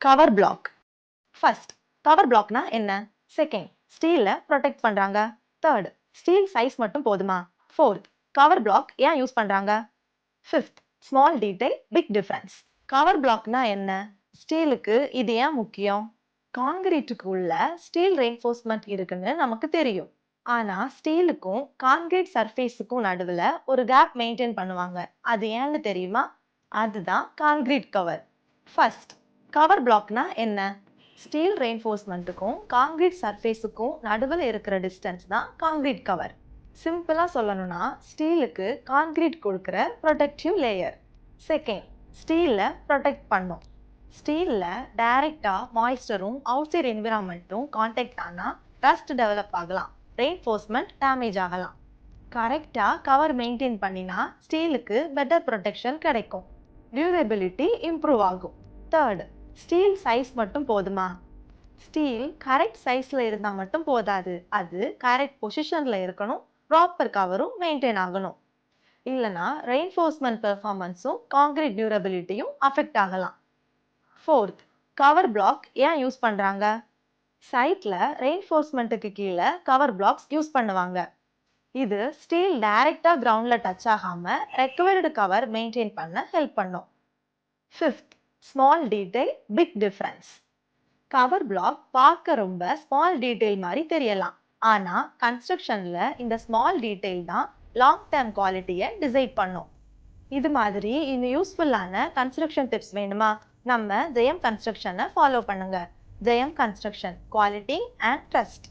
Cover block. First, cover பிளாக்னா என்ன? Second, ஸ்டீல்ல ப்ரொடெக்ட் பண்றாங்க. தேர்ட், ஸ்டீல் சைஸ் மட்டும் போதுமா? ஃபோர்த், கவர் பிளாக் ஏன் யூஸ் பண்றாங்க? Fifth, small detail big difference. Cover பிளாக்னா என்ன? ஸ்டீலுக்கு இது ஏன் முக்கியம்? கான்கிரீட்டுக்கு உள்ள ஸ்டீல் ரெயின்ஃபோர்ஸ்மெண்ட் இருக்குன்னு நமக்கு தெரியும். ஆனா ஸ்டீலுக்கும் கான்கிரீட் சர்ஃபேஸுக்கும் நடுவுல ஒரு கேப் மெயின்டைன் பண்ணுவாங்க. அது ஏன்னு தெரியுமா? அதுதான் கான்கிரீட் கவர். ஃபர்ஸ்ட், கவர் பிளாக்னா என்ன? ஸ்டீல் ரெயின்ஃபோர்ஸ்மெண்ட்டுக்கும் கான்கிரீட் சர்ஃபேஸுக்கும் நடுவில் இருக்கிற டிஸ்டன்ஸ் தான் கான்கிரீட் கவர். சிம்பிளா சொல்லணும்னா ஸ்டீலுக்கு கான்கிரீட் கொடுக்குற ப்ரொடெக்டிவ் லேயர். செகண்ட், ஸ்டீல்ல ப்ரொடெக்ட் பண்ணும். ஸ்டீல்ல டைரக்டா மாய்ஸ்டரும் அவுட் சைட் என்விரான்மெண்ட்டும் கான்டாக்ட் ஆனா ரஸ்ட் டெவலப் ஆகலாம், ரெயின்ஃபோர்ஸ்மெண்ட் டேமேஜ் ஆகலாம். கரெக்டா கவர் மெயின்டைன் பண்ணினா ஸ்டீலுக்கு பெட்டர் ப்ரொடெக்ஷன் கிடைக்கும், டியூரபிலிட்டி இம்ப்ரூவ் ஆகும். தேர்ட், ஸ்டீல் சைஸ் மட்டும் போதுமா? ஸ்டீல் கரெக்ட் சைஸ்ல இருந்தா மட்டும் போதாது, அது கரெக்ட் பொசிஷன்ல இருக்கணும், ப்ராப்பர் கவரும் மெயின்டைன் ஆகணும். இல்லனா ரெயின்ஃபோர்ஸ்மெண்ட் பெர்ஃபார்மன்ஸும் கான்கிரீட் டியூரபிலிட்டியும் அஃபெக்ட் ஆகலாம். ஃபோர்த், கவர் பிளாக் ஏன் யூஸ் பண்றாங்க? சைட்ல ரெயின்ஃபோர்ஸ்மெண்ட்டுக்கு கீழே கவர் பிளாக்ஸ் யூஸ் பண்ணுவாங்க. இது ஸ்டீல் டைரக்டா கிரவுண்ட்ல டச் ஆகாம ரெக்வயர்டு கவர் மெயின்டைன் பண்ண ஹெல்ப் பண்ணும். Fifth, small detail big difference. Cover block பார்க்க ரொம்ப ஸ்மால் டீடைல் மாதிரி தெரியலாம், ஆனா கன்ஸ்ட்ரக்ஷன்ல இந்த ஸ்மால் டீடைல் தான் லாங் டேர்ம் குவாலிட்டியை டிசைட் பண்ணும். இது மாதிரி இன்னும் யூஸ்ஃபுல்லான கன்ஸ்ட்ரக்ஷன் டிப்ஸ் வேணுமா? நம்ம ஜெயம் கன்ஸ்ட்ரக்ஷனை ஃபாலோ பண்ணுங்க. ஜெயம் கன்ஸ்ட்ரக்ஷன், குவாலிட்டி அண்ட் ட்ரஸ்ட்.